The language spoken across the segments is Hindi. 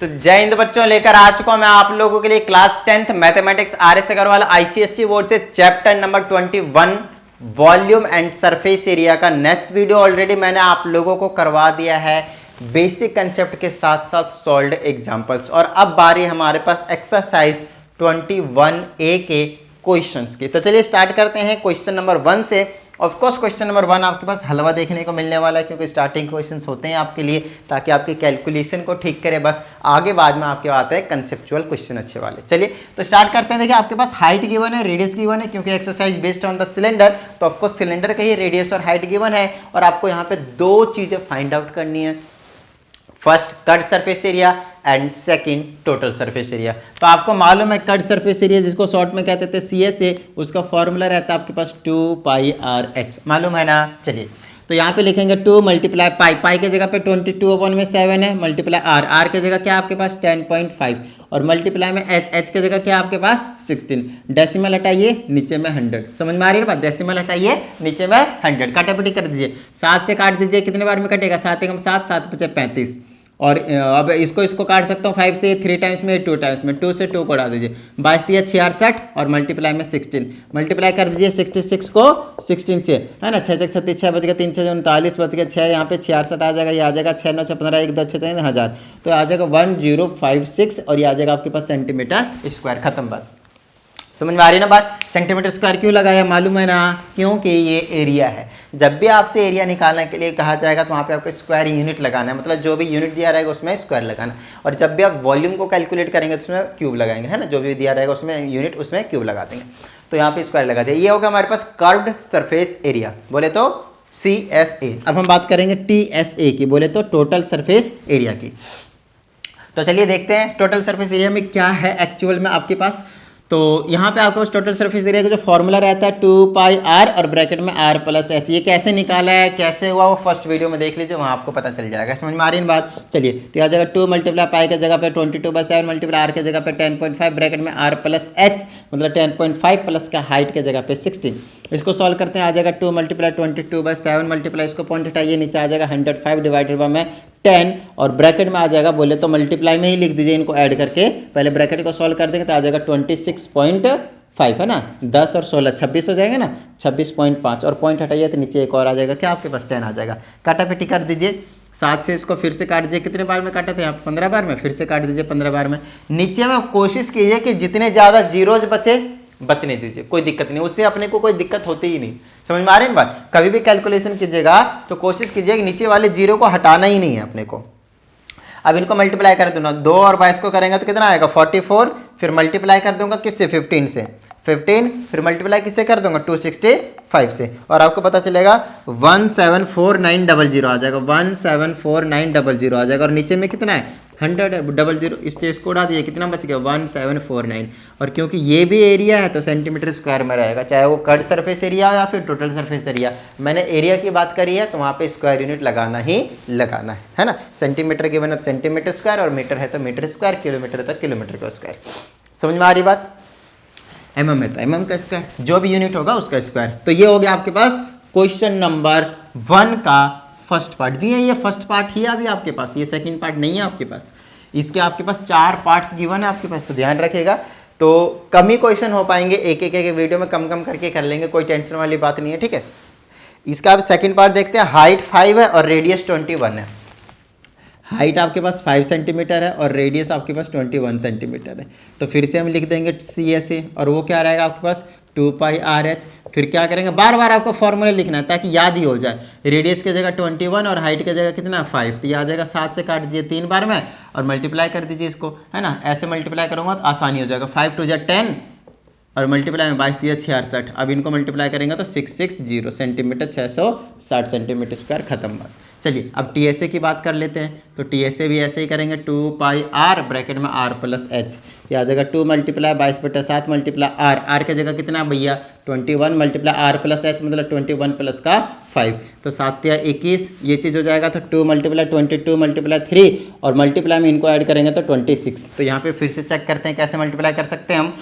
तो जय हिंद बच्चों, लेकर आ चुका हूं मैं आप लोगों के लिए class 10th mathematics RS Agarwal ICSE board से chapter number 21 volume and surface area का नेक्स्ट वीडियो ऑलरेडी मैंने आप लोगों को करवा दिया है बेसिक कंसेप्ट के साथ साथ सॉल्व्ड एग्जांपल्स। और अब बारी हमारे पास एक्सरसाइज 21A के क्वेश्चंस की। तो चलिए स्टार्ट करते हैं क्वेश्चन नंबर 1 से। ऑफ कोर्स क्वेश्चन नंबर 1 आपके पास हलवा देखने को मिलने वाला है, क्योंकि स्टार्टिंग क्वेश्चंस होते हैं आपके लिए ताकि आपकी कैलकुलेशन को ठीक करे, बस आगे बाद में आपके आते हैं कंसेप्चुअल क्वेश्चन अच्छे वाले। चलिए तो स्टार्ट करते हैं। देखिए आपके पास हाइट गिवन है, रेडियस गिवन है, क्योंकि exercise based on the cylinder, तो ऑफकोर्स सिलेंडर का ही रेडियस और हाइट गिवन है। और आपको यहाँ पे दो चीजें फाइंड आउट करनी है, first cut surface area and second total surface area. तो आपको मालूम है कट सरफेस एरिया जिसको शॉर्ट में कहते थे CSA, उसका फॉर्मूला रहता है आपके पास 2πr(h), मालूम है ना। चलिए तो यहाँ पे लिखेंगे 2 मल्टीप्लाई पाई, पाई के जगह पे 22/7 है, मल्टीप्लाई आर, आर के जगह क्या आपके पास 10.5 और मल्टीप्लाई में एच, एच के जगह क्या आपके पास 16। डेसिमल हटाइए नीचे में 100, समझ में आ रही है बात। डेसिमल हटाइए नीचे में 100, काटापटी कर दीजिए, 7 से काट दीजिए, कितने बार में कटेगा 7 एकम 7, 7 × 5 = 35। और अब इसको काट सकता हूँ 5 से, 3 टाइम्स में, 2 टाइम्स में, 2 से 2 को उड़ा दीजिए, 22 दिया 66 और मल्टीप्लाई में 16, मल्टीप्लाई कर दीजिए 66 को 16 से, है ना। 6 36 6 बच गया, 3 6 39 बच गया, 6 यहाँ पे 66 आ जाएगा, ये आ जाएगा 6 9 6 15 1 2 6 3 1000, तो आ जाएगा 1056 और ये आ जाएगा आपके पास सेंटीमीटर स्क्वायर। खत्म बात, समझ में आ रही है ना बात। सेंटीमीटर स्क्वायर क्यों लगाया मालूम है ना, क्योंकि ये एरिया है। जब भी आपसे एरिया निकालने के लिए कहा जाएगा तो वहाँ पे आपको स्क्वायर यूनिट लगाना है, मतलब जो भी यूनिट दिया रहेगा उसमें स्क्वायर लगाना। और जब भी आप वॉल्यूम को कैलकुलेट करेंगे तो उसमें क्यूब लगाएंगे, है ना। जो भी दिया रहेगा उसमें यूनिट, उसमें क्यूब लगा देंगे। तो यहाँ पे स्क्वायर लगा दिया। ये होगा हमारे पास कर्व्ड सरफेस एरिया, बोले तो CSA। अब हम बात करेंगे TSA की, बोले तो टोटल सरफेस एरिया की। तो चलिए देखते हैं टोटल सरफेस एरिया में क्या है एक्चुअल में आपके पास। तो यहाँ पे आपको टोटल सरफेस एरिया का जो फॉर्मूला रहता है 2πr और ब्रैकेट में r+h, ये कैसे निकाला है, कैसे हुआ, वो फर्स्ट वीडियो में देख लीजिए, वहाँ आपको पता चल जाएगा। समझ में आ रही है बात। चलिए तो आ जाएगा 2 मल्टीप्लाई पाई के जगह पे 22/7 मल्टीप्लाई आर के जगह पे 10.5 ब्रैकेट में r+h, मतलब 10.5 प्लस का हाइट के जगह पे 16। इसको सॉल्व करते हैं, आ जाएगा 2 मल्टीप्लाई 22/7 मल्टीप्लाई, इसको पॉइंट हटाइए, नीचे आ जाएगा 105 डिवाइडेड बाय में 10 और ब्रैकेट में आ जाएगा, बोले तो मल्टीप्लाई में ही लिख दीजिए इनको ऐड करके, पहले ब्रैकेट को सॉल्व कर देंगे तो आ जाएगा 26.5, है ना। 10 और 16 26 हो जाएगा ना, 26.5 और पॉइंट हटाइए तो नीचे एक और आ जाएगा, क्या आपके पास 10 आ जाएगा। काटापीटी कर दीजिए, 7 से इसको फिर से काट दीजिए, कितने बार में काटा थे आप 15 बार में, फिर से काट दीजिए 15 बार में। नीचे में कोशिश कीजिए कि जितने ज़्यादा जीरोज बचने दीजिए, कोई दिक्कत नहीं, उससे अपने को कोई दिक्कत होती ही नहीं। समझ में आ रही है बात। कभी भी कैलकुलेशन कीजिएगा तो कोशिश कीजिए कि नीचे वाले जीरो को हटाना ही नहीं है अपने को। अब इनको मल्टीप्लाई कर दूंगा, 2 और 22 को करेंगे तो कितना आएगा 44, फिर मल्टीप्लाई कर दूंगा किससे 15 से, 15 फिर मल्टीप्लाई किससे कर दूंगा 265 से, और आपको पता चलेगा 174900 आ जाएगा, 174900 आ जाएगा। और नीचे में कितना है 100 इससे इसको उड़ा दिए, कितना बच गया 1749। और क्योंकि ये भी एरिया है तो सेंटीमीटर स्क्वायर में रहेगा, चाहे वो कट सरफेस एरिया हो या फिर टोटल सरफेस एरिया। मैंने एरिया की बात करी है तो वहाँ पे स्क्वायर यूनिट लगाना ही लगाना है ना। सेंटीमीटर की बना सेंटीमीटर स्क्वायर और मीटर है तो मीटर स्क्वायर, किलोमीटर है तो किलोमीटर का स्क्वायर। समझ में आ रही बात। mm है तो mm का स्क्वायर, जो भी यूनिट होगा उसका स्क्वायर। तो ये हो गया आपके पास क्वेश्चन नंबर 1 का फर्स्ट पार्ट। जी ये फर्स्ट पार्ट ही अभी आपके पास, ये सेकंड पार्ट नहीं है आपके पास। इसके आपके पास 4 पार्ट्स गिवन है आपके पास, तो ध्यान रखिएगा। तो कम ही क्वेश्चन हो पाएंगे, एक एक वीडियो में कम करके कर लेंगे, कोई टेंशन वाली बात नहीं है, ठीक है। इसका अब सेकंड पार्ट देखते हैं। हाइट 5 है और रेडियस 21 है। हाइट आपके पास 5 सेंटीमीटर है और रेडियस आपके पास 21 सेंटीमीटर है। तो फिर से हम लिख देंगे CSA और वो क्या रहेगा आपके पास 2πr(h). फिर क्या करेंगे, बार बार आपको फॉर्मूला लिखना है ताकि याद ही हो जाए। रेडियस की जगह 21 और हाइट की जगह कितना 5, तो ये आ जाएगा 7 से काट दीजिए 3 बार में और मल्टीप्लाई कर दीजिए इसको, है ना। ऐसे मल्टीप्लाई करूँगा तो आसानी हो जाएगा, 5 2 = 10 और मल्टीप्लाई में 22 दिया 66। अब इनको मल्टीप्लाई करेंगे तो 660 सेंटीमीटर, 660 सेंटीमीटर स्क्वायर। खत्म बात। चलिए अब TSA की बात कर लेते हैं। तो TSA भी ऐसे ही करेंगे, 2πr ब्रैकेट में r+h, ये आ जाएगा 2 मल्टीप्लाई 22/7 मल्टीप्लाई r, r के जगह कितना भैया 21 मल्टीप्लाई r+h, मतलब 21 प्लस का 5, तो 7 या 21, ये चीज़ हो जाएगा। तो 2 मल्टीप्लाई 22 मल्टीप्लाई 3 और मल्टीप्लाई में इनको ऐड करेंगे तो 26। तो यहाँ पे फिर से चेक करते हैं कैसे मल्टीप्लाई कर सकते हैं हम।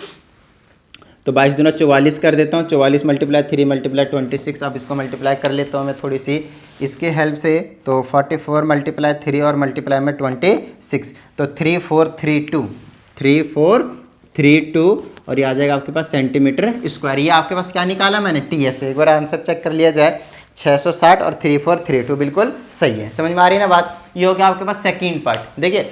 तो 22 दूना 44 कर देता हूँ, 44 मल्टीप्लाई 3 मल्टीप्लाई 26। अब इसको मल्टीप्लाई कर लेता हूँ मैं थोड़ी सी इसके हेल्प से। तो 44 मल्टीप्लाई 3 और मल्टीप्लाई में 26, तो 3432 और ये आ जाएगा आपके पास सेंटीमीटर स्क्वायर। ये आपके पास क्या निकाला मैंने, TS। एक बार आंसर चेक कर लिया जाए, 660 और 3432 बिल्कुल सही है। समझ में आ रही है ना बात। ये हो गया आपके पास सेकंड पार्ट। देखिए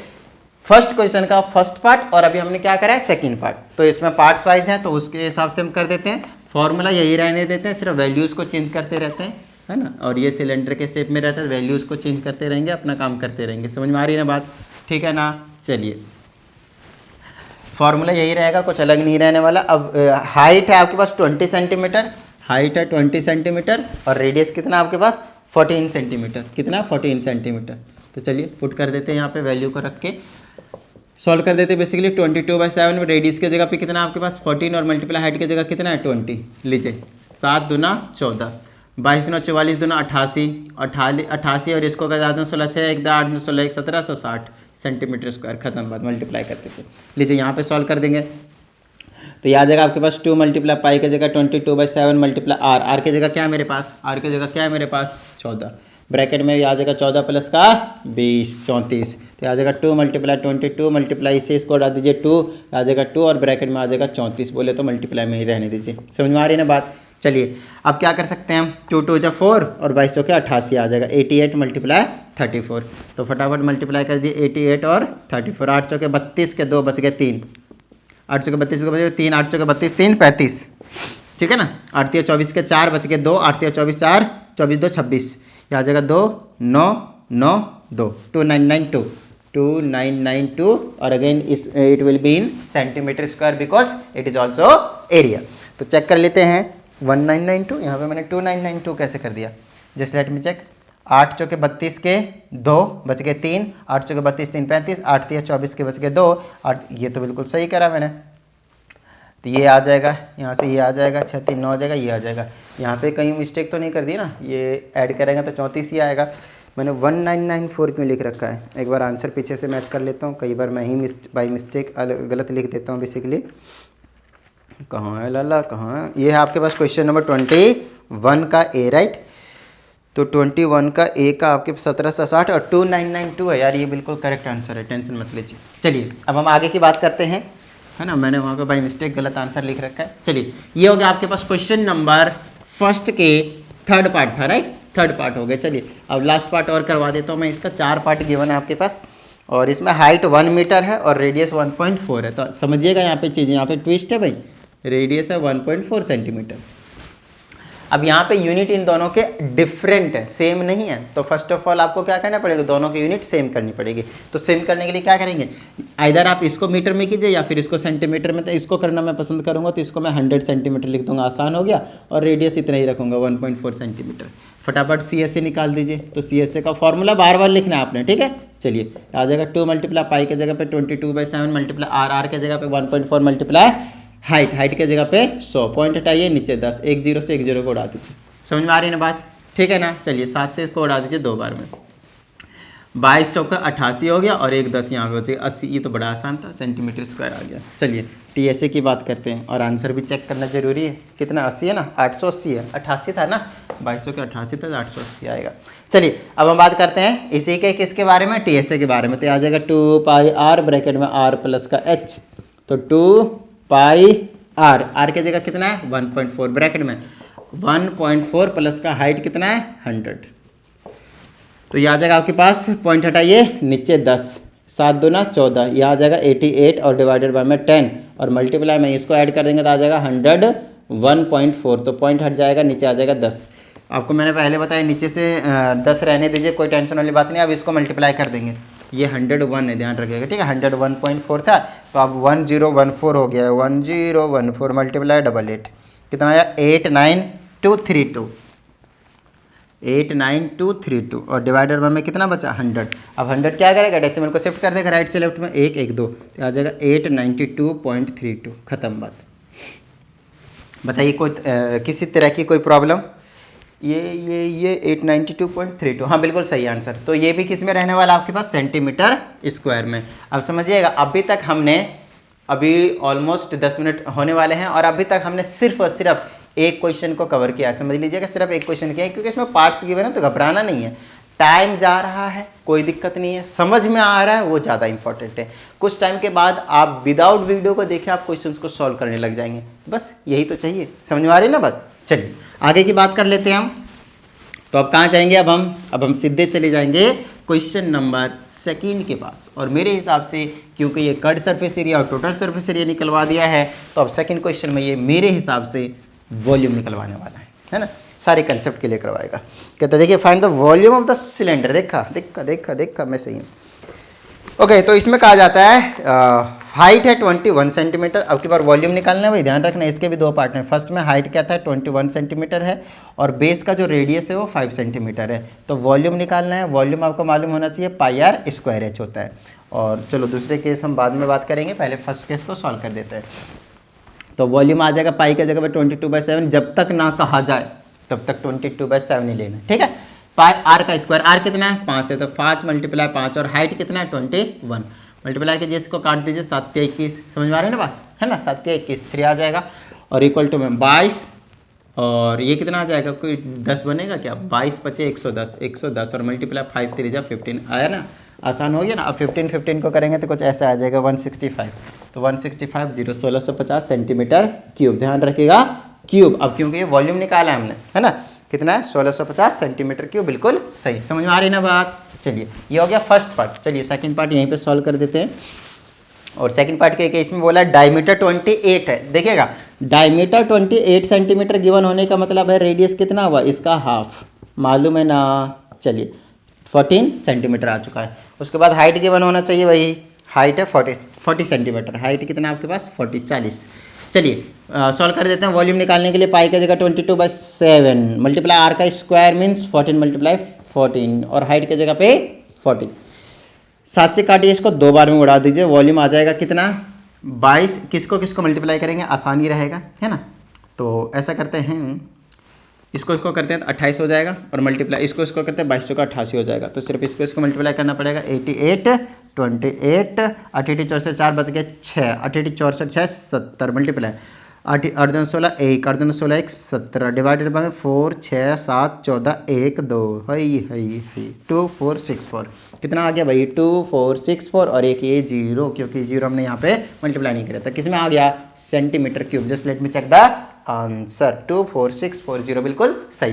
फर्स्ट क्वेश्चन का फर्स्ट पार्ट और अभी हमने क्या करा है सेकंड पार्ट। तो इसमें पार्ट्स वाइज हैं तो उसके हिसाब से हम कर देते हैं। फॉर्मूला यही रहने देते हैं, सिर्फ वैल्यूज़ को चेंज करते रहते हैं, है ना। और ये सिलेंडर के शेप में रहता है, वैल्यूज़ को चेंज करते रहेंगे, अपना काम करते रहेंगे। समझ में आ रही है ना बात, ठीक है ना। चलिए फॉर्मूला यही रहेगा, कुछ अलग नहीं रहने वाला। अब हाइट है आपके पास 20 सेंटीमीटर, हाइट है 20 सेंटीमीटर और रेडियस कितना आपके पास 14 सेंटीमीटर। कितना 14 सेंटीमीटर। तो चलिए पुट कर देते हैं यहाँ पे वैल्यू को रख के सॉल्व कर देते हैं। बेसिकली 22/7 में रेडियस की जगह पे कितना आपके पास 14 और मल्टीप्लाई हाइट की जगह कितना है 20। लीजिए 7 दूना 14, 22 दूना 44 दूना 88 और इसको कर 16 6 1 8 16 1 1760 सेंटीमीटर स्क्वायर। खत्म बात, मल्टीप्लाई करते थे। लीजिए यहाँ पे सॉल्व कर देंगे तो ये आ जाएगा आपके पास 2 मल्टीप्लाई पाई की जगह 22/7 मल्टीप्लाई आर की जगह क्या है मेरे पास, आर की जगह क्या है मेरे पास 14। ब्रैकेट में आ जाएगा 14 प्लस का 20 34। तो आ जाएगा 2 मल्टीप्लाई 22 मल्टीप्लाई से इसको हटा दीजिए 2 आ जाएगा 2 और ब्रैकेट में आ जाएगा 34। बोले तो मल्टीप्लाई में ही रहने दीजिए। समझ में आ रही है ना बात। चलिए अब क्या कर सकते हैं हम, 2 2 जा 4 और 22 के 88 आ जाएगा 88 मल्टीप्लाई 34। तो फटाफट मल्टीप्लाई कर दिए 88 और 34। 8 चौके 32 के 2 बच गए 3, 8 चौके 32 के बच गए 3, 8 चौके 32 3 35, ठीक है ना। 8 3 24 के 4 बच गए 2, 8 3 24 4 24 2 26। ये आ जाएगा 2 9 9 2 2992 2992 और again it will be in centimetre square because it is also area. तो चेक कर लेते हैं 1992, यहाँ पे मैंने 2992 कैसे कर दिया। Just let me check. 8 चौके 32 के 2 बच गए 3, 8 चौके 32 3 35, 8 3 24 के बच गए 2, 8 ये तो बिल्कुल सही करा मैंने। तो ये आ जाएगा, यहाँ से ये आ जाएगा 6 3 9 आ जाएगा, ये आ जाएगा। यहाँ पे कहीं मिस्टेक तो नहीं कर दी ना, ये ऐड करेंगे तो 34 ही आएगा। मैंने 1994 क्यों लिख रखा है, एक बार आंसर पीछे से मैच कर लेता हूँ। कई बार मैं ही बाई मिस्टेक गलत लिख देता हूँ बेसिकली। कहाँ है लाला, कहाँ है, ये है आपके पास क्वेश्चन नंबर 21 का ए, राइट। तो 21 का ए का आपके 1760 और 2992 है यार, ये बिल्कुल करेक्ट आंसर है, टेंशन मत लीजिए। चलिए अब हम आगे की बात करते हैं, है ना। मैंने वहाँ पे बाई मिस्टेक गलत आंसर लिख रखा है। चलिए ये हो गया आपके पास क्वेश्चन नंबर फर्स्ट के थर्ड पार्ट था, राइट। थर्ड पार्ट हो गया। चलिए अब लास्ट पार्ट और करवा देता हूँ मैं। इसका 4 पार्ट गिवन है आपके पास और इसमें हाइट 1 मीटर है और रेडियस 1.4 है। तो समझिएगा यहाँ पे चीज़, यहाँ पे ट्विस्ट है भाई। रेडियस है 1.4 सेंटीमीटर। अब यहाँ पे यूनिट इन दोनों के डिफरेंट है, सेम नहीं है। तो फर्स्ट ऑफ ऑल आपको क्या करना पड़ेगा, दोनों की यूनिट सेम करनी पड़ेगी। तो सेम करने के लिए क्या करेंगे, इधर आप इसको मीटर में कीजिए या फिर इसको सेंटीमीटर में। तो इसको करना मैं पसंद करूँगा, तो इसको मैं 100 सेंटीमीटर लिख दूंगा, आसान हो गया। और रेडियस इतना ही रखूँगा 1.4 सेंटीमीटर। फटाफट CSA निकाल दीजिए। तो CSA का फॉर्मूला बार बार लिखना है आपने, ठीक है। चलिए आ जाएगा 2 मल्टीप्लाई पाई के जगह पे 22/7 मल्टीप्लाई आर के जगह पे 1.4 मल्टीप्लाई हाइट के जगह पे 100। पॉइंट हटाइए नीचे 10, 1 0 से 1 0 को उड़ा दीजिए। समझ में आ रही है ना बात, ठीक है ना। चलिए 7 से इसको उड़ा दीजिए 2 बार में। 22 चौका 88 हो गया और 1 10 यहाँ पे हो जाएगा 80। ये तो बड़ा आसान था, सेंटीमीटर स्क्वायर आ गया। चलिए TSA की बात करते हैं और आंसर भी चेक करना जरूरी है। कितना 80 है ना, 880 है, 88 था ना, 22 चौका 88 था, 880 आएगा। चलिए अब हम बात करते हैं इसी के किसके बारे में, TSA के बारे में। तो आ जाएगा 2 पाई आर ब्रैकेट में r प्लस का h। तो 2 पाई आर की जगह कितना है 1.4 ब्रैकेट में 1.4 प्लस का हाइट कितना है 100। तो ये आ जाएगा आपके पास, पॉइंट हटाइए नीचे 10, 7 दूना 14, यह आ जाएगा 88 और डिवाइडेड बाय में 10 और मल्टीप्लाई में इसको ऐड कर देंगे तो आ जाएगा 101.4। तो पॉइंट हट जाएगा, नीचे आ जाएगा 10। आपको मैंने पहले बताया नीचे से 10 रहने दीजिए, कोई टेंशन वाली बात नहीं। अब इसको मल्टीप्लाई कर देंगे, ये 101 है, ध्यान रखिएगा, ठीक है। 101.4 था तो अब 1014 हो गया है। 1014 मल्टीप्लाई 88 कितना आया 89232 89232 और डिवाइडर में कितना बचा 100। अब 100 क्या करेगा, डेसिमल को शिफ्ट कर देगा राइट से लेफ्ट में, 1 1 2 तो आ जाएगा 892.32। खत्म बात। बताइए कोई किसी तरह की कोई प्रॉब्लम। ये 892.32, हाँ बिल्कुल सही आंसर। तो ये भी किस में रहने वाला आपके पास, सेंटीमीटर स्क्वायर में। अब समझिएगा अभी तक हमने अभी ऑलमोस्ट 10 मिनट होने वाले हैं और अभी तक हमने सिर्फ और सिर्फ एक क्वेश्चन को कवर किया है। समझ लीजिएगा सिर्फ एक क्वेश्चन किया है, क्योंकि इसमें पार्ट्स गिवन है तो घबराना नहीं है। टाइम जा रहा है, कोई दिक्कत नहीं है, समझ में आ रहा है, वो ज़्यादा इंपॉर्टेंट है। कुछ टाइम के बाद आप विदाउट वीडियो को देखें आप क्वेश्चंस को सॉल्व करने लग जाएंगे, बस यही तो चाहिए। समझ में आ रही है ना बात। चलिए आगे की बात कर लेते हैं हम। तो अब कहाँ जाएंगे, अब हम सीधे चले जाएंगे क्वेश्चन नंबर सेकंड के पास। और मेरे हिसाब से क्योंकि ये कट सरफेस एरिया और टोटल सरफेस एरिया निकलवा दिया है, तो अब सेकंड क्वेश्चन में ये मेरे हिसाब से वॉल्यूम निकलवाने वाला है ना। सारे कंसेप्ट के लिए करवाएगा। कहते देखिए find the volume of the cylinder. देखा मैं सही हूँ। ओके, तो इसमें कहा जाता है हाइट है 21 सेंटीमीटर। अब की बार वॉल्यूम निकालना है, भाई ध्यान रखना इसके भी दो पार्ट हैं। फर्स्ट में हाइट क्या था 21 सेंटीमीटर है और बेस का जो रेडियस है वो 5 सेंटीमीटर है। तो वॉल्यूम निकालना है। वॉल्यूम आपको मालूम होना चाहिए पाई आर स्क्वायर एच होता है। और चलो दूसरे केस हम बाद में बात करेंगे, पहले फर्स्ट केस को सॉल्व कर देते हैं। तो वॉल्यूम आ जाएगा पाई की जगह पर 22/7। जब तक ना कहा जाए तब तक 22/7 ही लेना, ठीक है। पाई आर का स्क्वायर, आर कितना है 5 है, तो 5 × 5 और हाइट कितना है 21 मल्टीप्लाई कीजिए, इसको काट दीजिए 7 या 21। समझ में आ रही है ना बात, है ना। 7 या 21 3 आ जाएगा और इक्वल टू में 22 और ये कितना आ जाएगा, कोई 10 बनेगा क्या, 22 × 5 = 110 और मल्टीप्लाई 5 × 3 = 15 आया ना, आसान हो गया ना। अब 15 को करेंगे तो कुछ ऐसा आ जाएगा 165। तो 165 0 1650 सेंटीमीटर क्यूब, ध्यान रखिएगा क्यूब। अब क्योंकि ये वॉल्यूम निकाला है हमने, है ना, कितना है 1650 सेंटीमीटर क्यूब, बिल्कुल सही। समझ में आ रही ना बात। चलिए ये हो गया फर्स्ट पार्ट। चलिए सेकंड पार्ट यहीं पे सॉल्व कर देते हैं। और सेकंड पार्ट के केस में बोला डायमीटर 28 है। देखिएगा डायमीटर 28 सेंटीमीटर गिवन होने का मतलब है रेडियस कितना हुआ, इसका हाफ मालूम है ना। चलिए 14 सेंटीमीटर आ चुका है। उसके बाद हाइट गिवन होना चाहिए, वही हाइट है 40 सेंटीमीटर। हाइट कितना आपके पास 40। चलिए सॉल्व कर देते हैं। वॉल्यूम निकालने के लिए पाई की जगह 22/7 मल्टीप्लाई आर का स्क्वायर मीन्स 14 × 14 और हाइट की जगह पे 40। 7 से काटिए, इसको 2 बार में उड़ा दीजिए। वॉल्यूम आ जाएगा कितना 22। किसको मल्टीप्लाई करेंगे आसानी रहेगा, है ना। तो ऐसा करते हैं, इसको करते हैं तो 28 हो जाएगा और मल्टीप्लाई इसको करते हैं 22 का 88 हो जाएगा। तो सिर्फ इसको मल्टीप्लाई करना पड़ेगा 88 28 88 64 4 बच गए 6 88 64 6 70 मल्टीप्लाई 8 8 16 1 8 16 1 17 डिवाइडेड बाय 4 6 7 14 1 2 है 2 4 6 4 कितना आ गया भाई 2 4 6 4 और एक ये 0, क्योंकि 0 हमने यहाँ पे मल्टीप्लाई नहीं किया था। किस में आ गया centimetre cube. Just let me check the answer 24640, बिल्कुल सही।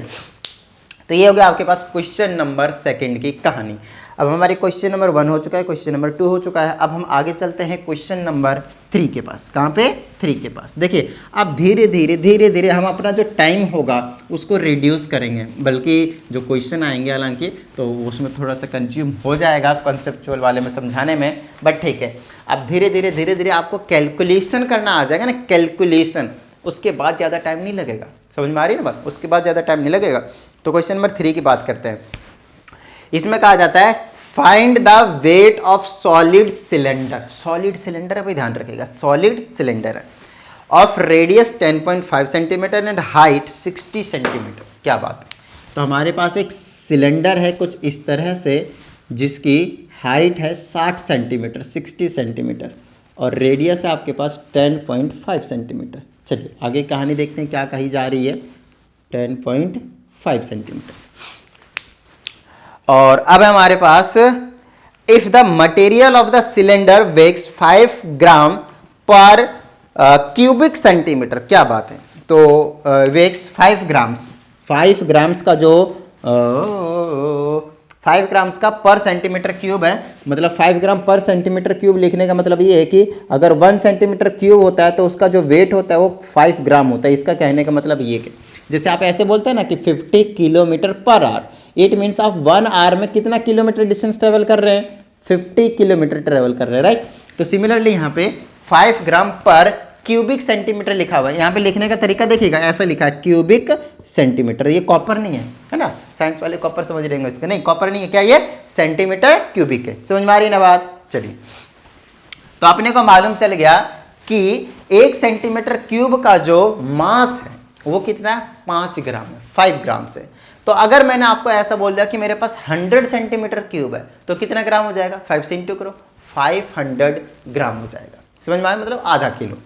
तो ये हो गया आपके पास क्वेश्चन नंबर सेकंड की कहानी। अब हमारे क्वेश्चन नंबर 1 हो चुका है, क्वेश्चन नंबर 2 हो चुका है। अब हम आगे चलते हैं क्वेश्चन नंबर 3 के पास। कहाँ पे 3 के पास। देखिए अब धीरे धीरे हम अपना जो टाइम होगा उसको रिड्यूस करेंगे, बल्कि जो क्वेश्चन आएंगे हालांकि तो उसमें थोड़ा सा कंज्यूम हो जाएगा कॉन्सेप्चुअल वाले में समझाने में, बट ठीक है। अब धीरे धीरे आपको कैलकुलेशन करना आ जाएगा ना, कैलकुलेशन, उसके बाद ज़्यादा टाइम नहीं लगेगा। समझ में आ रही है ना बात, उसके बाद ज़्यादा टाइम नहीं लगेगा। तो क्वेश्चन नंबर 3 की बात करते हैं। इसमें कहा जाता है find the weight of solid cylinder. Solid cylinder है भाई, ध्यान रखिएगा, सॉलिड सिलेंडर है of radius 10.5 centimetre and height 60 centimetre. क्या बात है। तो हमारे पास एक सिलेंडर है कुछ इस तरह से, जिसकी हाइट है 60 सेंटीमीटर 60 सेंटीमीटर और रेडियस है आपके पास 10.5 सेंटीमीटर। चलिए आगे कहानी देखते हैं क्या कही जा रही है। 10.5 सेंटीमीटर और अब हमारे पास if the material of the cylinder weighs 5 gram पर क्यूबिक सेंटीमीटर। क्या बात है। तो वेग्स 5 ग्राम्स का जो 5 ग्राम्स का पर सेंटीमीटर क्यूब है, मतलब 5 ग्राम पर सेंटीमीटर क्यूब लिखने का मतलब ये है कि अगर 1 सेंटीमीटर क्यूब होता है तो उसका जो वेट होता है वो 5 ग्राम होता है। इसका कहने का मतलब ये कि जैसे आप ऐसे बोलते हैं ना कि 50 kilometre per hour, it means आप 1 आवर में कितना किलोमीटर डिस्टेंस ट्रेवल कर रहे हैं, 50 किलोमीटर ट्रेवल कर रहे हैं, राइट। तो सिमिलरली यहाँ पे 5 ग्राम पर क्यूबिक सेंटीमीटर लिखा हुआ है। यहाँ पे लिखने का तरीका देखिएगा, ऐसा लिखा है क्यूबिक सेंटीमीटर। ये कॉपर नहीं है ना, साइंस वाले कॉपर समझ रहे हैं इसका, नहीं कॉपर नहीं है, क्या ये सेंटीमीटर क्यूबिक है। समझ में आ रही है ना बात। चलिए तो अपने को मालूम चल गया कि 1 सेंटीमीटर क्यूब का जो मास है वो कितना 5 ग्राम है, 5 ग्राम से। तो अगर मैंने आपको ऐसा बोल दिया कि मेरे पास 100 सेंटीमीटर क्यूब है तो कितना ग्राम हो जाएगा, 5 से इंटू करो 500 ग्राम हो जाएगा। समझ में आया, मतलब आधा किलो,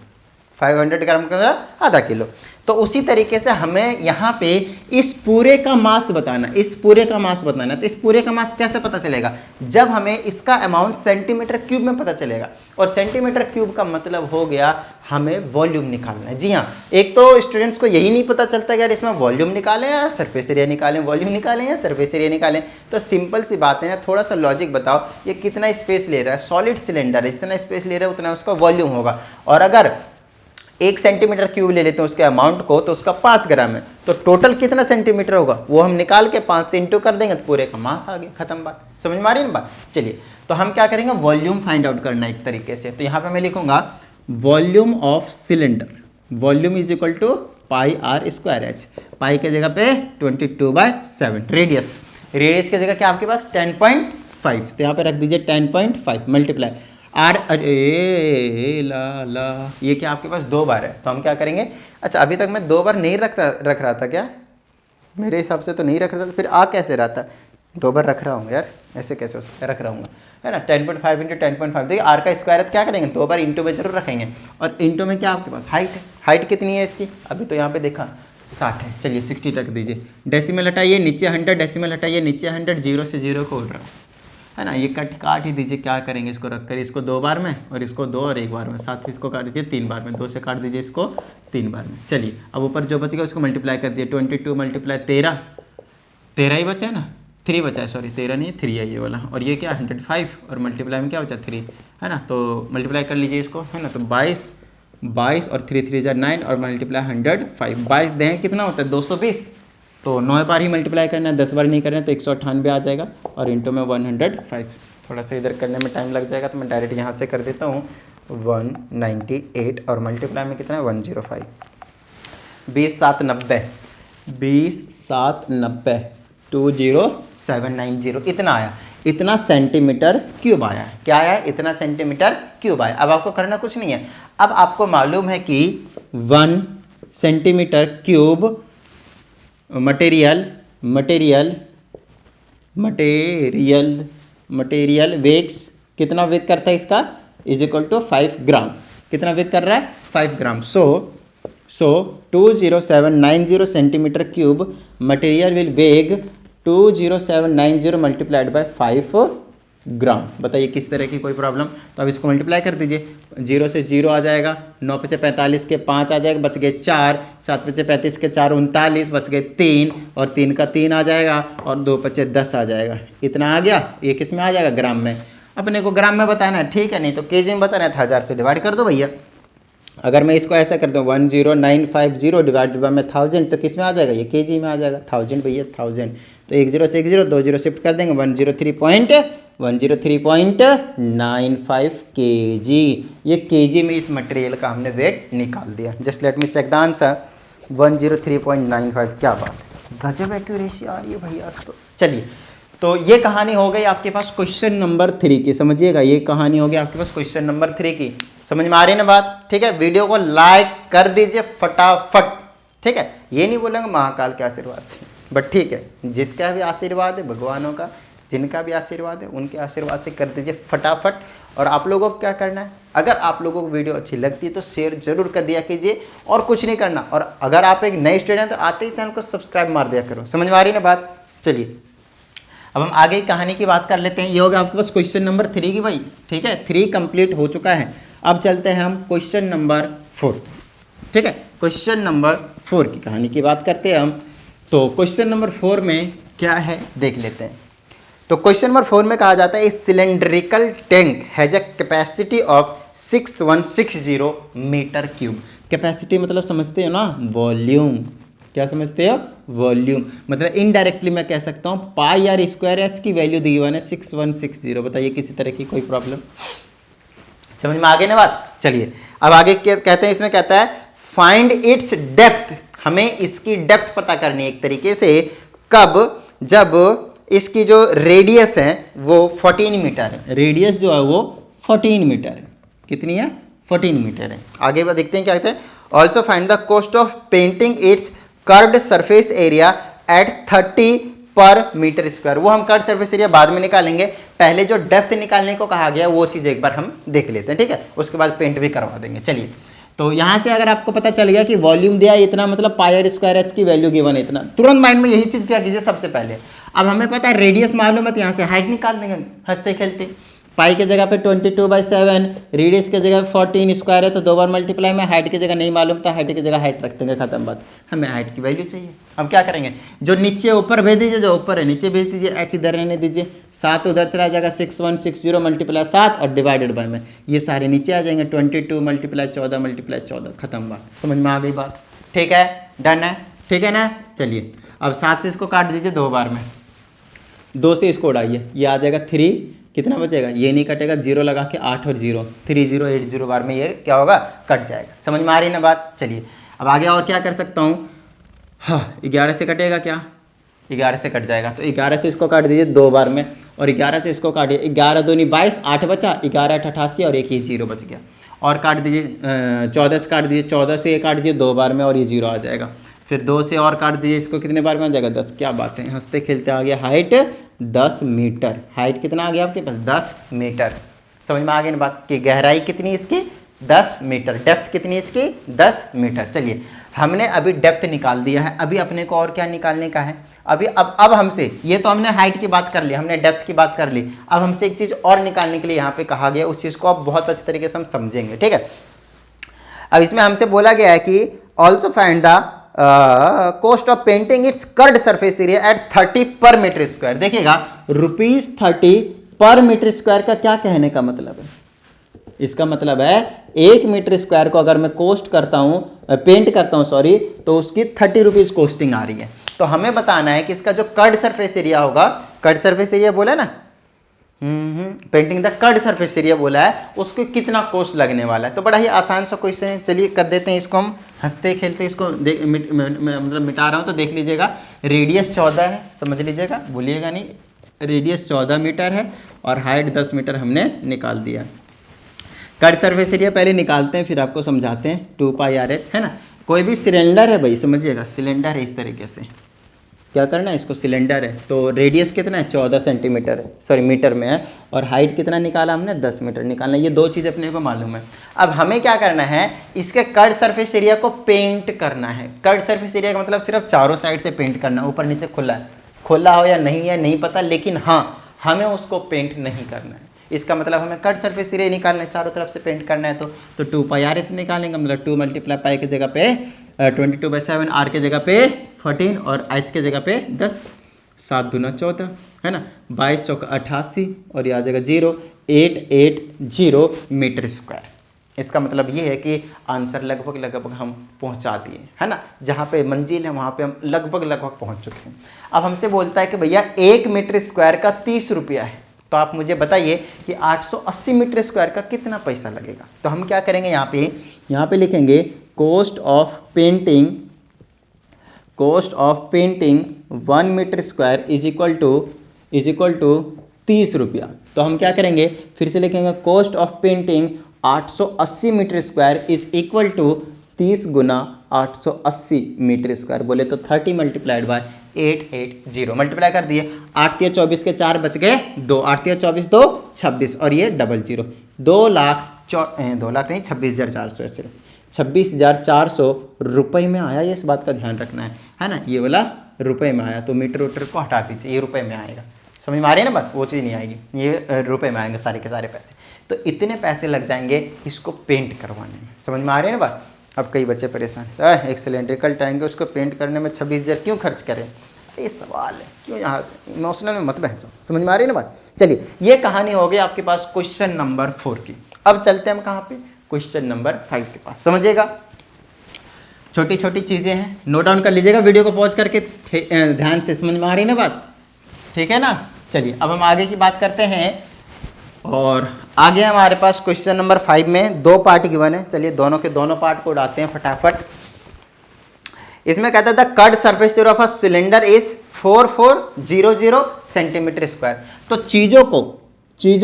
500 ग्राम का आधा किलो। तो उसी तरीके से हमें यहाँ पे इस पूरे का मास बताना, इस पूरे का मास बताना। तो इस पूरे का मास कैसे पता चलेगा, जब हमें इसका अमाउंट सेंटीमीटर क्यूब में पता चलेगा, और सेंटीमीटर क्यूब का मतलब हो गया हमें वॉल्यूम निकालना है। जी हाँ, एक तो स्टूडेंट्स को यही नहीं पता चलता कि यार इसमें वॉल्यूम निकालें या सरफेस एरिया निकालें, वॉल्यूम निकालें या सरफेस एरिया निकालें। तो सिंपल सी बातें हैं, थोड़ा सा लॉजिक बताओ, ये कितना स्पेस ले रहा है, सॉलिड सिलेंडर है, जितना स्पेस ले रहा है उतना उसका वॉल्यूम होगा। और अगर 1 सेंटीमीटर क्यूब ले लेते हैं उसके अमाउंट को, तो उसका 5 ग्राम है, तो टोटल कितना सेंटीमीटर होगा वो हम निकाल के 5 से इंटू कर देंगे तो पूरे का मास आ गया, खत्म बात। समझ में आ रही है ना बात। चलिए, तो हम क्या करेंगे, वॉल्यूम फाइंड आउट करना है एक तरीके से। तो यहाँ पे मैं लिखूंगा volume of cylinder, volume is equal to pi R square H, pi के जगह पे 22/7, रेडियस, रेडियस की जगह क्या आपके पास 10.5, तो यहाँ पे रख दीजिए 10.5 मल्टीप्लाई आर, अरे ला ये क्या आपके पास 2 बार है, तो हम क्या करेंगे, अच्छा अभी तक मैं 2 बार नहीं रख रहा था क्या, मेरे हिसाब से तो नहीं रख रहा था, फिर आ कैसे रहा था, 2 बार रख रहा हूँ यार, ऐसे कैसे हो सकता है, रख रहा हूँ है ना। 10.5 इंटू 10.5, देखिए आर का स्क्वायर है, क्या करेंगे 2 बार इंटू में जरूर रखेंगे। और इंटू में क्या आपके पास हाइट है, हाइट कितनी है इसकी, अभी तो यहाँ पे देखा 60 है, चलिए 60 रख दीजिए। डेसिमल हटाइए नीचे 100, डेसिमल हटाइए नीचे 100, 0 से 0 को उड़ रहा है ना, ये काट ही दीजिए। क्या करेंगे, इसको रख कर इसको 2 बार में, और इसको 2 और 1 बार में, साथ ही इसको काट दीजिए 3 बार में, 2 से काट दीजिए इसको 3 बार में। चलिए अब ऊपर जो बच गया उसको मल्टीप्लाई कर दिए, 22 मल्टीप्लाई 13, 13 ही बचा है ना, 3 बचा है, सॉरी 13 नहीं 3 है ये वाला, और ये क्या 105, और मल्टीप्लाई में क्या बचा 3 है ना, तो मल्टीप्लाई कर लीजिए इसको, है ना। तो 22 और 3 3 9, और मल्टीप्लाई 105, 22 दें कितना होता है 220, तो 9 बार ही मल्टीप्लाई करना है, 10 बार नहीं करना है, तो 198 आ जाएगा, और इंटू में 105। थोड़ा सा इधर करने में टाइम लग जाएगा, तो मैं डायरेक्ट यहाँ से कर देता हूँ 198, और मल्टीप्लाई में कितना है 105, 20 7 90, 20 7 90, 20790, इतना आया, इतना सेंटीमीटर क्यूब आया है। क्या आया, इतना सेंटीमीटर क्यूब आया। अब आपको करना कुछ नहीं है, अब आपको मालूम है कि 1 सेंटीमीटर क्यूब मटेरियल वेग्स, कितना वेग करता है इसका, इज इक्वल टू 5 ग्राम, कितना वेग कर रहा है 5 ग्राम। सो 20790 सेंटीमीटर क्यूब मटेरियल विल वेग 20790 मल्टीप्लाइड बाय 5 ग्राम। बताइए किस तरह की कोई प्रॉब्लम, तो अब इसको मल्टीप्लाई कर दीजिए, 0 से 0 आ जाएगा, 9 पचे 45 के 5 आ जाएगा, बच गए 4, 7 पचे 35 के 4 39, बच गए 3, और 3 का 3 आ जाएगा, और 2 पचे 10 आ जाएगा, इतना आ गया। ये किस में आ जाएगा, ग्राम में, अपने को ग्राम में बताना है, ठीक है, नहीं तो केजी में बताना है, 1000 से डिवाइड कर दो भैया। अगर मैं इसको ऐसा कर दूँ 10950 डिवाइड बाय में 1000, तो किस में आ जाएगा, ये केजी में आ जाएगा, 1000 भैया 1000, तो 1 0 से 1 0, 2 0 शिफ्ट कर देंगे, 103.95 केजी। ये केजी में इस मटेरियल का हमने वेट निकाल दिया। Just let me check the answer, 103.95, क्या बात है, गजब एक्यूरेसी आ रही है भैया। तो चलिए, तो ये कहानी हो गई आपके पास क्वेश्चन नंबर 3 की, समझिएगा, ये कहानी हो गई आपके पास क्वेश्चन नंबर 3 की। समझ में आ रही है ना बात, ठीक है। वीडियो को लाइक कर दीजिए फटाफट, ठीक है। ये नहीं बोलेंगे महाकाल के आशीर्वाद से, बट ठीक है, जिसका भी आशीर्वाद है भगवानों का, जिनका भी आशीर्वाद है उनके आशीर्वाद से कर दीजिए फटाफट। और आप लोगों को क्या करना है, अगर आप लोगों को वीडियो अच्छी लगती है तो शेयर जरूर कर दिया कीजिए, और कुछ नहीं करना। और अगर आप एक नए स्टूडेंट हैं तो आते ही चैनल को सब्सक्राइब मार दिया करो। समझ में आ रही है ना बात। चलिए अब हम आगे कहानी की बात कर लेते हैं। ये होगा आपके पास क्वेश्चन नंबर 3 की भाई, ठीक है। 3 कंप्लीट हो चुका है। अब चलते हैं हम क्वेश्चन नंबर 4, ठीक है। क्वेश्चन नंबर 4 की कहानी की बात करते हैं हम। तो क्वेश्चन नंबर 4 में क्या है देख लेते हैं। तो क्वेश्चन नंबर 4 में कहा जाता है a cylindrical tank has a capacity of 6160 metre cube. Capacity मतलब समझते हो ना, वॉल्यूम। क्या समझते हो, वॉल्यूम। मतलब इनडायरेक्टली मैं कह सकता हूँ पाई आर स्क्वायर एच की वैल्यू दी हुई है 6160। बताइए किसी तरह की कोई प्रॉब्लम, समझ में आ गई ना बात। चलिए अब आगे कहते हैं, इसमें कहता है फाइंड इट्स डेप्थ। हमें इसकी डेप्थ पता करनी है एक तरीके से। कब, जब इसकी जो रेडियस है वो 14 मीटर है। रेडियस जो है वो 14 मीटर है। कितनी है, 14 मीटर है। आगे बात देखते हैं क्या कहते हैं। Also find the cost of painting it's curved surface area at 30 पर मीटर स्क्वायर। वो हम कर्व सरफेस एरिया बाद में निकालेंगे, पहले जो डेप्थ निकालने को कहा गया वो चीज़ एक बार हम देख लेते हैं, ठीक है, उसके बाद पेंट भी करवा देंगे। चलिए, तो यहाँ से अगर आपको पता चल गया कि वॉल्यूम दिया इतना, मतलब पाई आर स्क्वायर एच की वैल्यू गिवन है इतना, तुरंत माइंड में यही चीज़ क्या कीजिए सबसे पहले। अब हमें पता है रेडियस मालूम है, तो यहाँ से हाइट निकाल देंगे हंसते खेलते। पाई के जगह पे 22/7, रेडियस के जगह 14 स्क्वायर है, तो 2 बार मल्टीप्लाई में, हाइट की जगह नहीं मालूम था, हाइट की जगह हाइट रख देंगे, खत्म बात। हमें हाइट की वैल्यू चाहिए। अब क्या करेंगे, जो नीचे ऊपर भेज दीजिए, जो ऊपर है नीचे भेज दीजिए, एच इधर रहने दीजिए, 7 उधर चला जाएगा, 6160 मल्टीप्लाई 7 और डिवाइडेड बाय में, ये सारे नीचे आ जाएंगे, 22 मल्टीप्लाई 14 मल्टीप्लाई 14, खत्म बात। समझ में आ गई बात? ठीक है, डन है, ठीक है ना। चलिए, अब 7 से इसको काट दीजिए 2 बार में, 2 से इसको उड़ाइए, ये आ जाएगा 3, कितना बचेगा, ये नहीं कटेगा, 0 लगा के 8 और 0, 3080 बार में ये क्या होगा, कट जाएगा। समझ में आ रही ना बात? चलिए, अब आगे और क्या कर सकता हूँ, हाँ 11 से कटेगा क्या, 11 से कट जाएगा, तो 11 से इसको काट दीजिए 2 बार में, और 11 से इसको काटिए, 11 दूनी 22, 8 बचा, 11 8 88 और एक ही 0 बच गया। और काट दीजिए 14 से काट दीजिए, 14 से ये काट दीजिए 2 बार में और ये 0 आ जाएगा। फिर 2 से और काट दीजिए, इसको कितने बार में आ जाएगा, 10। क्या बात है, हंसते खेलते आ गया हाइट 10 मीटर। हाइट कितना आ गया आपके पास, 10 मीटर। समझ में आ गई ना बात कि गहराई कितनी इसकी, 10 मीटर, डेप्थ कितनी इसकी, 10 मीटर। चलिए, हमने अभी डेप्थ निकाल दिया है, अभी अपने को और क्या निकालने का है, अभी अब हमसे, ये तो हमने हाइट की बात कर ली, हमने डेप्थ की बात कर ली, अब हमसे एक चीज़ और निकालने के लिए यहाँ पे कहा गया, उस चीज़ को अब बहुत अच्छे तरीके से हम समझेंगे, ठीक है। अब इसमें हमसे बोला गया है कि also find the cost of painting it's curved surface area at 30 पर मीटर स्क्वायर। देखिएगा, ₹30 पर मीटर स्क्वायर का क्या कहने का मतलब है, इसका मतलब है 1 मीटर स्क्वायर को अगर मैं कोस्ट करता हूं, पेंट करता हूं सॉरी, तो उसकी 30 रुपीज कोस्टिंग आ रही है। तो हमें बताना है कि इसका जो कर्ड सरफेस एरिया होगा, कर्ड सरफेस एरिया बोला ना, painting the curved surface area बोला है, उसको कितना कोस्ट लगने वाला है। तो बड़ा ही आसान सा क्वेश्चन है, चलिए कर देते हैं इसको, हम हंसते खेलते इसको मतलब मिटा रहा हूं, तो देख लीजिएगा, रेडियस 14 है, समझ लीजिएगा, भूलिएगा नहीं, रेडियस 14 मीटर है और हाइट 10 मीटर हमने निकाल दिया। कर्ड सरफेस एरिया पहले निकालते हैं, फिर आपको समझाते हैं। 2πr/h है ना, कोई भी सिलेंडर है भाई, समझिएगा, सिलेंडर है इस तरीके से, क्या करना है इसको, सिलेंडर है, तो रेडियस कितना है, 14 सेंटीमीटर है, सॉरी मीटर में है, और हाइट कितना निकाला हमने, 10 मीटर निकालना है। ये 2 चीज़ अपने को मालूम है। अब हमें क्या करना है, इसके कर्ड सरफेस एरिया को पेंट करना है। कर्ड सरफेस एरिया का मतलब सिर्फ चारों साइड से पेंट करना, ऊपर नीचे खुला है, खुला हो या नहीं है नहीं पता, लेकिन हाँ हमें उसको पेंट नहीं करना है। इसका मतलब हमें कर्ड सरफेस एरिया निकालना है, चारों तरफ से पेंट करना है, तो 2πr/h निकालेंगे, मतलब 2 मल्टीप्लाई पाई की जगह पे 22/7, r के जगह पे 14 और h के जगह पे 10, 7 दूना 14 है ना, 22 चौका 88 और ये आ जाएगा 0880 मीटर स्क्वायर। इसका मतलब ये है कि आंसर लगभग हम पहुंचा दिए, है ना, जहाँ पे मंजिल है वहाँ पे हम लगभग पहुंच चुके हैं। अब हमसे बोलता है कि भैया 1 मीटर स्क्वायर का 30 रुपया है, तो आप मुझे बताइए कि 880 मीटर स्क्वायर का कितना पैसा लगेगा। तो हम क्या करेंगे, यहाँ पे लिखेंगे cost of painting 1 metre square is equal to 30 रुपया। तो हम क्या करेंगे, फिर से लिखेंगे cost of painting 880 metre square is equal to 30 गुना 880 मीटर स्क्वायर, बोले तो 30 मल्टीप्लाइड बाय 880, मल्टीप्लाई कर दिए, 8 3 24 के 4 बच गए 2, 8 3 24 2 26 और ये 00, 2 लाख नहीं 26,400 है, सिर्फ 26,400 रुपये में आया। ये इस बात का ध्यान रखना है ना, ये वाला रुपए में आया, तो मीटर उटर को हटा दीजिए, ये रुपए में आएगा। समझ में आ रही है ना बात, वो चीज़ नहीं आएगी, ये रुपए में आएंगे सारे के सारे पैसे। तो इतने पैसे लग जाएंगे इसको पेंट करवाने में। समझ में आ रही है ना बात। अब कई बच्चे परेशान, एक सिलेंड्रिकल टैंक है उसको पेंट करने में 26,000 क्यों खर्च करें, ये सवाल है, क्यों यहाँ इमोशनल में मत बहसो। समझ में आ रही है ना बात। चलिए, ये कहानी हो गई आपके पास क्वेश्चन नंबर 4 की। अब चलते हैं हम कहाँ पे, क्वेश्चन नंबर 5 के पास। समझिएगा, छोटी छोटी चीज़ें हैं, नोट डाउन कर लीजिएगा, वीडियो को पॉज करके ध्यान से। समझ में आ रही है ना बात, ठीक है ना। चलिए, अब हम आगे की बात करते हैं, और आगे हमारे पास क्वेश्चन नंबर 5 में 2 पार्ट गिवन है। चलिए, दोनों के दोनों पार्ट को उड़ाते हैं फटाफट। इसमें कहता था curved surface area of a cylinder is 4400 centimetre square. तो चीज़ों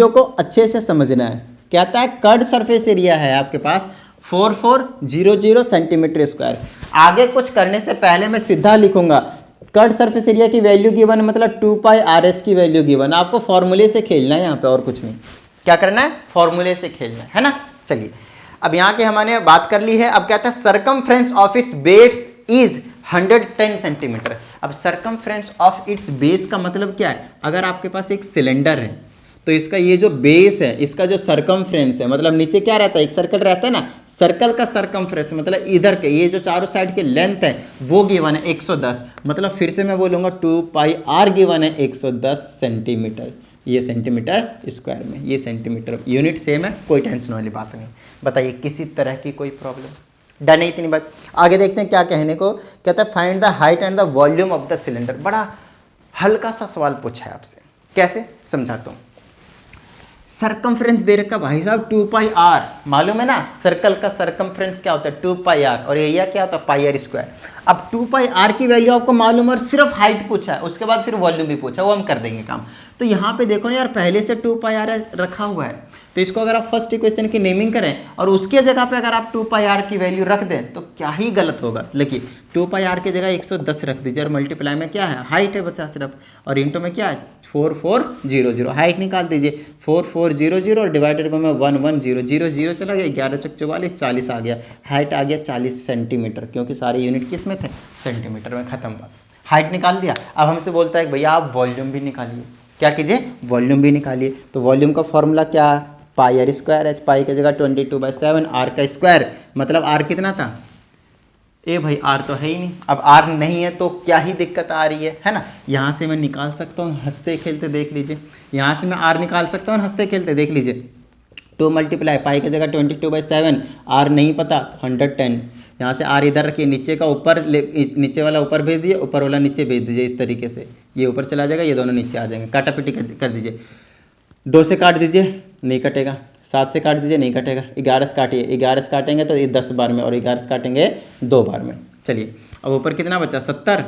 को अच्छे से समझना है। कहता है कर्ड सरफेस एरिया है आपके पास 4400 सेंटीमीटर स्क्वायर। आगे कुछ करने से पहले मैं सीधा लिखूंगा कट सरफेस एरिया की वैल्यू गिवन मतलब 2 पाई आर एच की वैल्यू गिवन। आपको फॉर्मूले से खेलना है यहाँ पे और कुछ नहीं। क्या करना है? फॉर्मूले से खेलना है ना। चलिए अब यहाँ के हमने बात कर ली है। अब कहता है circumference of its base is 110 centimetre. अब सरकमफ्रेंस ऑफ इट्स बेस का मतलब क्या है? अगर आपके पास एक सिलेंडर है तो इसका ये जो बेस है, इसका जो सरकमफ्रेंस है, मतलब नीचे क्या रहता है, एक सर्कल रहता है ना, सर्कल का सरकमफ्रेंस मतलब इधर के ये जो चारों साइड की लेंथ है वो गिवन है 110। मतलब फिर से मैं बोलूँगा 2 पाई आर गिवन है 110 सेंटीमीटर। ये सेंटीमीटर स्क्वायर में, ये सेंटीमीटर, यूनिट सेम है, कोई टेंशन वाली बात नहीं। बताइए किसी तरह की कोई प्रॉब्लम? डन है इतनी बात। आगे देखते हैं क्या कहने को कहता है। Find the height and the volume of the cylinder. बड़ा हल्का सा सवाल पूछा है आपसे, कैसे समझाता हूँ। सरकमफ्रेंस दे रखा भाई साहब 2 पाई आर, मालूम है ना सर्कल का सरकमफ्रेंस क्या होता है 2 पाई आर, और एरिया क्या होता है पाई आर स्क्वायर। अब 2 पाई आर की वैल्यू आपको मालूम है और सिर्फ हाइट पूछा है, उसके बाद फिर वॉल्यूम भी पूछा, वो हम कर देंगे काम। तो यहाँ पे देखो ना यार, पहले से 2 पाई आर रखा हुआ है, तो इसको अगर आप फर्स्ट इक्वेशन की नेमिंग करें और उसके जगह पे अगर आप 2 पाई आर की वैल्यू रख दें तो क्या ही गलत होगा। लेकिन 2 पाई आर की जगह 110 रख दीजिए और मल्टीप्लाई में क्या है हाइट है बचा सिर्फ, और इंटू में क्या है 4400, हाइट निकाल दीजिए 4400 और डिवाइडेड बाय 11000 चला गया, 11 चौक 44, 40 आ गया, हाइट आ गया 40 सेंटीमीटर, क्योंकि सारे यूनिट किस में थे सेंटीमीटर में। खत्म बात, हाइट निकाल दिया। अब हमसे बोलता है भैया आप वॉल्यूम भी निकालिए। क्या कीजिए? वॉल्यूम भी निकालिए। तो वॉल्यूम का फॉर्मूला क्या? पाई आर स्क्वायर एच, पाई की जगह 22/7, आर का स्क्वायर मतलब आर कितना था? ए भाई आर तो है ही नहीं। अब आर नहीं है तो क्या ही दिक्कत आ रही है ना। यहाँ से मैं निकाल सकता हूँ हंसते खेलते, देख लीजिए, यहाँ से मैं आर निकाल सकता हूँ हंसते खेलते, देख लीजिए। 2 मल्टीप्लाई पाई की जगह 22/7, आर नहीं पता 110, यहाँ से आर इधर रखिए, नीचे का ऊपर, नीचे वाला ऊपर भेज दीजिए, ऊपर वाला नीचे भेज दीजिए, इस तरीके से ये ऊपर चला जाएगा, ये दोनों नीचे आ जाएंगे। काटापिटी कर दीजिए, 2 से काट दीजिए नहीं कटेगा, 7 से काट दीजिए नहीं कटेगा, 11 से काटिए, 11 से काटेंगे तो ये 10 बार में और 11 से काटेंगे 2 बार में। चलिए अब ऊपर कितना बचा 70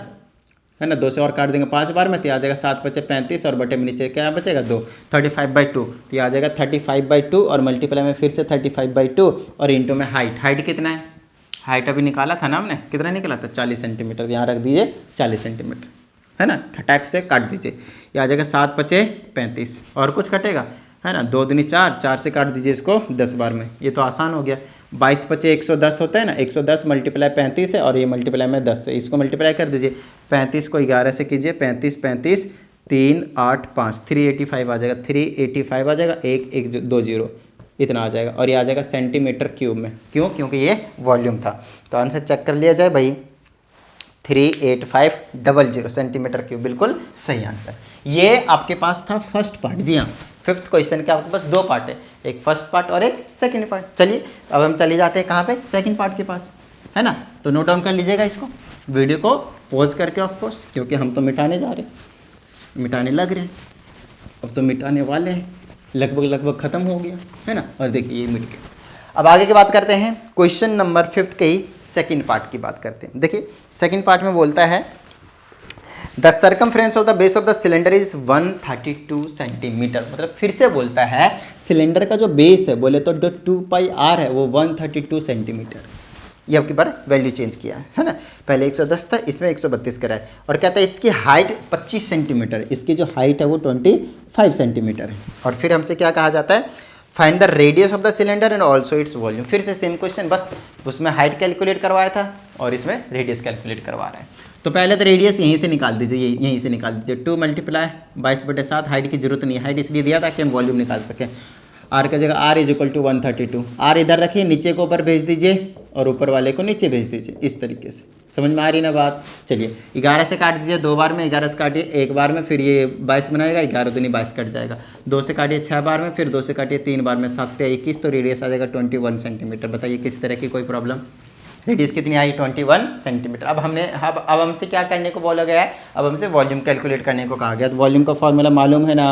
है ना, 2 से और काट देंगे 5 बार में तो आ जाएगा 7 बचे 35 और बटे में नीचे क्या बचेगा 2, 35/2 तो आ जाएगा 35/2 और मल्टीप्लाई में फिर से 35/2 और इंटू में हाइट कितना है? हाइट अभी निकाला था ना हमने, कितना निकला था 40 सेंटीमीटर, यहाँ रख दीजिए 40 सेंटीमीटर है ना, खटाक से काट दीजिए, ये आ जाएगा 7 बचे 35 और कुछ कटेगा है ना, 2 दूनी 4, 4 से काट दीजिए इसको 10 बार में, ये तो आसान हो गया। 22 बचे 110 होता है ना, 110 मल्टीप्लाई 35 है और ये मल्टीप्लाई में 10 है, इसको मल्टीप्लाई कर दीजिए, 35 को 11 से कीजिए, 35 3 8 5 385 आ जाएगा, 385 आ जाएगा, 1120 इतना आ जाएगा और ये आ जाएगा सेंटीमीटर क्यूब में। क्यों? क्योंकि ये वॉल्यूम था। तो आंसर चेक कर लिया जाए भाई, 38500 सेंटीमीटर क्यूब, बिल्कुल सही आंसर। ये आपके पास था फर्स्ट पार्ट। जी हाँ, 5th क्वेश्चन के आपके पास 2 पार्ट है, एक फर्स्ट पार्ट और एक सेकंड पार्ट। चलिए अब हम चले जाते हैं कहाँ पे, सेकंड पार्ट के पास है ना। तो नोट डाउन कर लीजिएगा इसको, वीडियो को पॉज करके ऑफ कोर्स, क्योंकि हम तो मिटाने जा रहे हैं, मिटाने लग रहे हैं, अब तो मिटाने वाले हैं, लगभग ख़त्म हो गया है ना। और देखिए ये मिट गया। अब आगे की बात करते हैं, क्वेश्चन नंबर 5th के ही सेकंड पार्ट की बात करते हैं। देखिए सेकंड पार्ट में बोलता है the circumference of the base of the cylinder is 132 centimetre. मतलब फिर से बोलता है सिलेंडर का जो बेस है, बोले तो जो 2 पाई आर है वो 132 सेंटीमीटर। ये आपकी बार वैल्यू चेंज किया है ना, पहले 110 था, इसमें 132 करा है। और कहता है इसकी हाइट 25 सेंटीमीटर, इसकी जो हाइट है वो 25 सेंटीमीटर है। और फिर हमसे क्या कहा जाता है, find the radius of the cylinder and also its volume. फिर से सेम क्वेश्चन, बस उसमें हाइट कैलकुलेट करवाया था और इसमें रेडियस कैलकुलेट करवा रहे हैं। तो पहले तो रेडियस यहीं से निकाल दीजिए, यहीं से निकाल दीजिए, 2 मल्टीप्लाई 22/7, हाइट की जरूरत नहीं है, हाइट इसलिए दिया ताकि हम वॉल्यूम निकाल सकें। आर की जगह R is equal to 132, R इधर रखिए, नीचे को ऊपर भेज दीजिए और ऊपर वाले को नीचे भेज दीजिए, इस तरीके से। समझ में आ रही ना बात? चलिए 11 से काट दीजिए 2 बार में, 11 से काटिए 1 बार में, फिर ये 22 बनाएगा, 11 दूनी 22 कट जाएगा, 2 से काटिए 6 बार में, फिर 2 से काटिए 3 बार में, 7 से 21 तो रेडियस आ जाएगा 21 सेंटीमीटर। बताइए किसी तरह की कोई प्रॉब्लम? रेडियस कितनी आई 21 सेंटीमीटर। अब हमसे क्या करने को बोला गया है, अब हमसे वॉल्यूम कैलकुलेट करने को कहा गया। तो वॉल्यूम का फॉर्मूला मालूम है ना,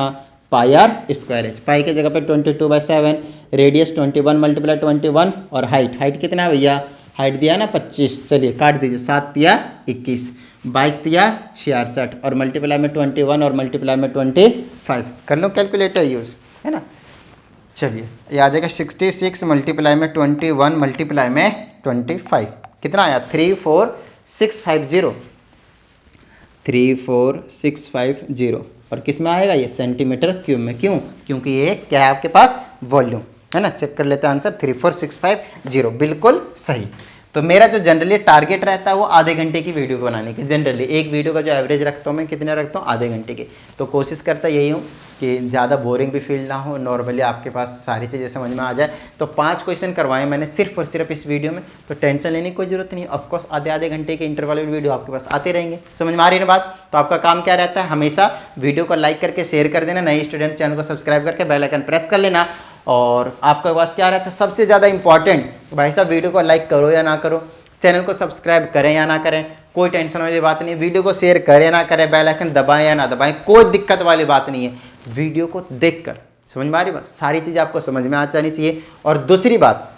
पाई आर स्क्वायर एच, पाई की जगह पे 22/7, रेडियस 21 मल्टीप्लाई 21 और हाइट कितना है भैया, हाइट दिया ना 25, चलिए काट दीजिए, 7 दिया 21, 22 दिया 66 और मल्टीप्लाई में 21 और मल्टीप्लाई में 25, कर लो कैलकुलेटर यूज़ है ना। चलिए ये आ जाएगा 66 मल्टीप्लाई में 21 मल्टीप्लाई में 25, कितना आया 34650, 34,650 और किस में आएगा ये सेंटीमीटर क्यूब में। क्यों? क्योंकि ये क्या है आपके पास वॉल्यूम है ना। चेक कर लेते हैं आंसर 34,650 बिल्कुल सही। तो मेरा जो जनरली टारगेट रहता है वो आधे घंटे की वीडियो को बनाने की। जनरली एक वीडियो का जो एवरेज रखता हूँ मैं कितने रखता हूँ, आधे घंटे की। तो कोशिश करता यही हूँ कि ज़्यादा बोरिंग भी फील ना हो, नॉर्मली आपके पास सारी चीज़ें समझ में आ जाए। तो 5 क्वेश्चन करवाए मैंने सिर्फ और सिर्फ इस वीडियो में, तो टेंशन लेने की कोई ज़रूरत नहीं। ऑफकोर्स आधे घंटे के इंटरवल वीडियो आपके पास आते रहेंगे। समझ में आ रही है बात? तो आपका काम क्या रहता है, हमेशा वीडियो को लाइक करके शेयर कर देना, नए स्टूडेंट चैनल को सब्सक्राइब करके बेल आइकन प्रेस कर लेना। और आपके पास क्या रहता है सबसे ज़्यादा इंपॉर्टेंट, भाई साहब वीडियो को लाइक करो या ना करो, चैनल को सब्सक्राइब करें या ना करें, कोई टेंशन वाली बात नहीं। वीडियो को शेयर करें ना करें, बेल आइकन दबाएं या ना दबाएं, कोई दिक्कत वाली बात नहीं है। वीडियो को देखकर समझ में आ रही, बस सारी चीज़ें आपको समझ में आ जानी चाहिए। और दूसरी बात,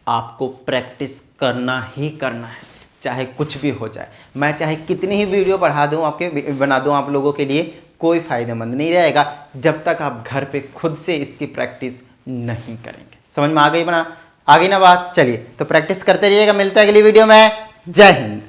आपको प्रैक्टिस करना ही करना है, चाहे कुछ भी हो जाए। मैं चाहे कितनी ही वीडियो बढ़ा दूं आपके बना दूं आप लोगों के लिए, कोई फायदेमंद नहीं रहेगा जब तक आप घर पे खुद से इसकी प्रैक्टिस नहीं करेंगे। समझ में आ गई ना बात? चलिए तो प्रैक्टिस करते रहिएगा। मिलते हैं अगली वीडियो में। जय हिंद।